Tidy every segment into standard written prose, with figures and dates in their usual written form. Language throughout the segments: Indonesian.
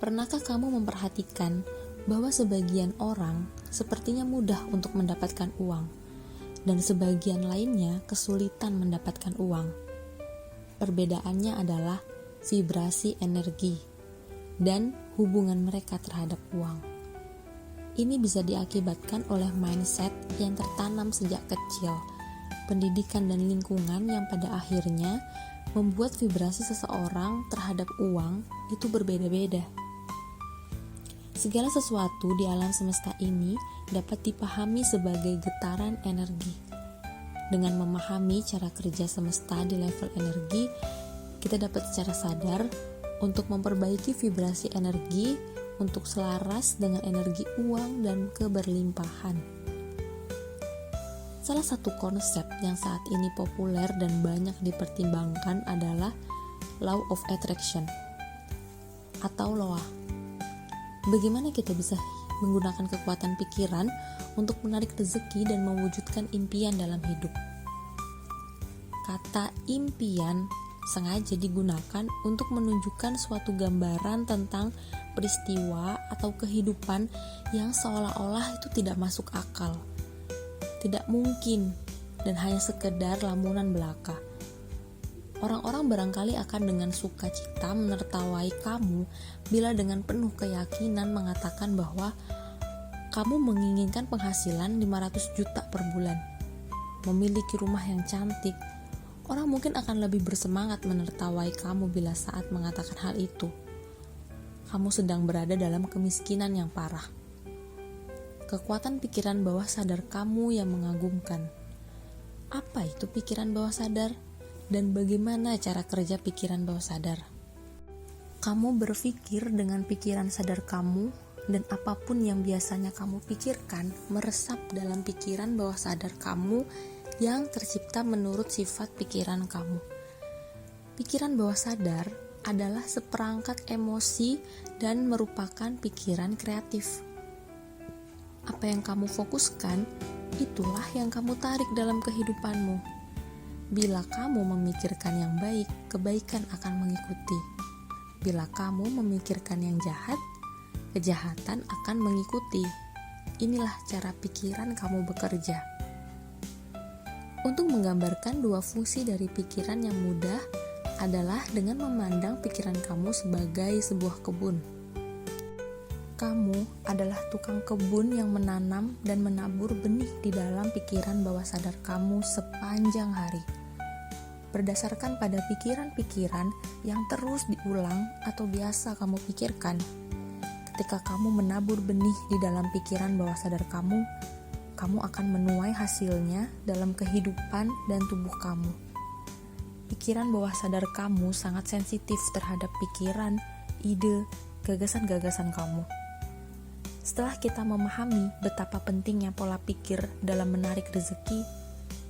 Pernahkah kamu memperhatikan bahwa sebagian orang sepertinya mudah untuk mendapatkan uang, dan sebagian lainnya kesulitan mendapatkan uang? Perbedaannya adalah vibrasi energi dan hubungan mereka terhadap uang. Ini bisa diakibatkan oleh mindset yang tertanam sejak kecil, pendidikan dan lingkungan yang pada akhirnya membuat vibrasi seseorang terhadap uang itu berbeda-beda. Segala sesuatu di alam semesta ini dapat dipahami sebagai getaran energi. Dengan memahami cara kerja semesta di level energi, kita dapat secara sadar untuk memperbaiki vibrasi energi untuk selaras dengan energi uang dan keberlimpahan. Salah satu konsep yang saat ini populer dan banyak dipertimbangkan adalah Law of Attraction atau LOA. Bagaimana kita bisa menggunakan kekuatan pikiran untuk menarik rezeki dan mewujudkan impian dalam hidup? Kata impian sengaja digunakan untuk menunjukkan suatu gambaran tentang peristiwa atau kehidupan yang seolah-olah itu tidak masuk akal, tidak mungkin, dan hanya sekedar lamunan belaka. Orang-orang barangkali akan dengan sukacita menertawai kamu bila dengan penuh keyakinan mengatakan bahwa kamu menginginkan penghasilan 500 juta per bulan, memiliki rumah yang cantik. Orang mungkin akan lebih bersemangat menertawai kamu bila saat mengatakan hal itu. Kamu sedang berada dalam kemiskinan yang parah. Kekuatan pikiran bawah sadar kamu yang mengagumkan. Apa itu pikiran bawah sadar? Dan bagaimana cara kerja pikiran bawah sadar? Kamu berpikir dengan pikiran sadar kamu, dan apapun yang biasanya kamu pikirkan meresap dalam pikiran bawah sadar kamu yang tercipta menurut sifat pikiran kamu. Pikiran bawah sadar adalah seperangkat emosi dan merupakan pikiran kreatif. Apa yang kamu fokuskan, itulah yang kamu tarik dalam kehidupanmu. Bila kamu memikirkan yang baik, kebaikan akan mengikuti. Bila kamu memikirkan yang jahat, kejahatan akan mengikuti. Inilah cara pikiran kamu bekerja. Untuk menggambarkan dua fungsi dari pikiran yang mudah adalah dengan memandang pikiran kamu sebagai sebuah kebun. Kamu adalah tukang kebun yang menanam dan menabur benih di dalam pikiran bawah sadar kamu sepanjang hari. Berdasarkan pada pikiran-pikiran yang terus diulang atau biasa kamu pikirkan, ketika kamu menabur benih di dalam pikiran bawah sadar kamu, kamu akan menuai hasilnya dalam kehidupan dan tubuh kamu. Pikiran bawah sadar kamu sangat sensitif terhadap pikiran, ide, gagasan-gagasan kamu. Setelah kita memahami betapa pentingnya pola pikir dalam menarik rezeki,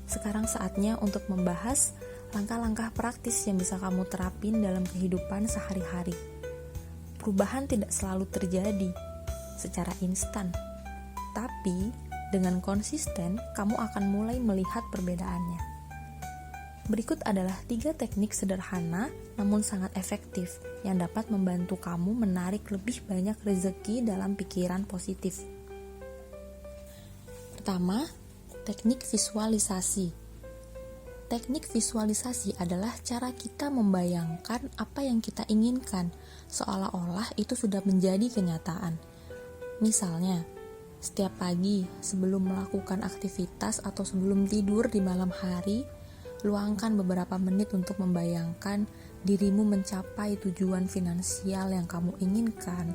sekarang saatnya untuk membahas langkah-langkah praktis yang bisa kamu terapin dalam kehidupan sehari-hari. Perubahan tidak selalu terjadi secara instan, tapi dengan konsisten kamu akan mulai melihat perbedaannya. Berikut adalah 3 teknik sederhana namun sangat efektif yang dapat membantu kamu menarik lebih banyak rezeki dalam pikiran positif. Pertama, teknik visualisasi. Teknik visualisasi adalah cara kita membayangkan apa yang kita inginkan, seolah-olah itu sudah menjadi kenyataan. Misalnya, setiap pagi sebelum melakukan aktivitas atau sebelum tidur di malam hari, luangkan beberapa menit untuk membayangkan dirimu mencapai tujuan finansial yang kamu inginkan.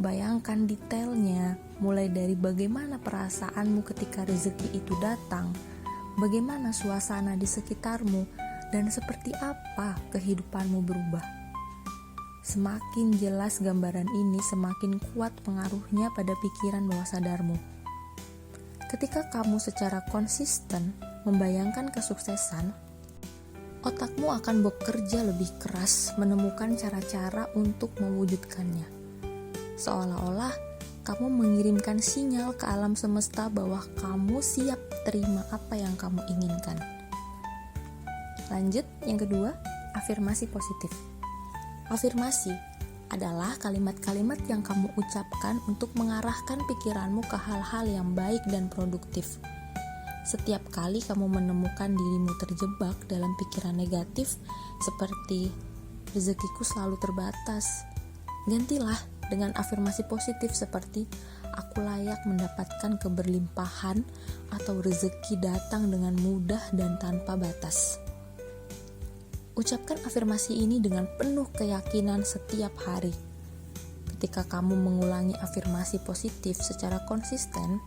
Bayangkan detailnya, mulai dari bagaimana perasaanmu ketika rezeki itu datang, bagaimana suasana di sekitarmu, dan seperti apa kehidupanmu berubah. Semakin jelas gambaran ini, semakin kuat pengaruhnya pada pikiran bawah sadarmu. Ketika kamu secara konsisten membayangkan kesuksesan, otakmu akan bekerja lebih keras menemukan cara-cara untuk mewujudkannya. Seolah-olah kamu mengirimkan sinyal ke alam semesta bahwa kamu siap terima apa yang kamu inginkan. Lanjut, yang kedua, afirmasi positif. Afirmasi adalah kalimat-kalimat yang kamu ucapkan untuk mengarahkan pikiranmu ke hal-hal yang baik dan produktif. Setiap kali kamu menemukan dirimu terjebak dalam pikiran negatif seperti rezekiku selalu terbatas, gantilah dengan afirmasi positif seperti aku layak mendapatkan keberlimpahan atau rezeki datang dengan mudah dan tanpa batas. Ucapkan afirmasi ini dengan penuh keyakinan setiap hari. Ketika kamu mengulangi afirmasi positif secara konsisten,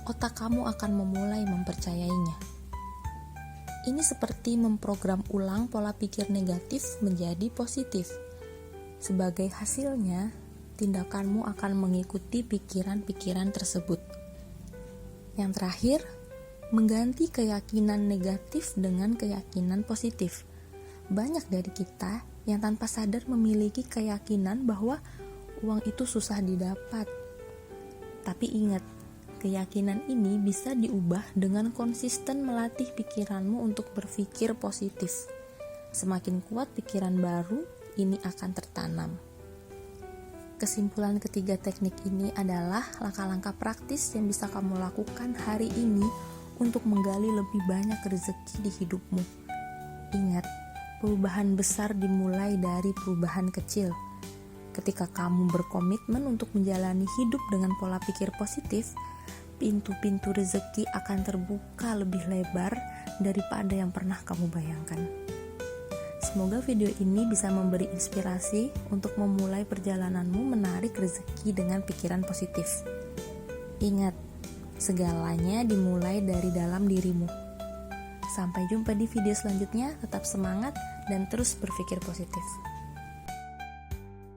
otak kamu akan memulai mempercayainya. Ini seperti memprogram ulang pola pikir negatif menjadi positif. Sebagai hasilnya, tindakanmu akan mengikuti pikiran-pikiran tersebut. Yang terakhir, mengganti keyakinan negatif dengan keyakinan positif. Banyak dari kita yang tanpa sadar memiliki keyakinan bahwa uang itu susah didapat. Tapi ingat, keyakinan ini bisa diubah dengan konsisten melatih pikiranmu untuk berpikir positif. Semakin kuat pikiran baru, ini akan tertanam. Kesimpulan ketiga teknik ini adalah langkah-langkah praktis yang bisa kamu lakukan hari ini untuk menggali lebih banyak rezeki di hidupmu. Ingat, perubahan besar dimulai dari perubahan kecil. Ketika kamu berkomitmen untuk menjalani hidup dengan pola pikir positif, pintu-pintu rezeki akan terbuka lebih lebar daripada yang pernah kamu bayangkan. Semoga video ini bisa memberi inspirasi untuk memulai perjalananmu menarik rezeki dengan pikiran positif. Ingat, segalanya dimulai dari dalam dirimu. Sampai jumpa di video selanjutnya, tetap semangat dan terus berpikir positif.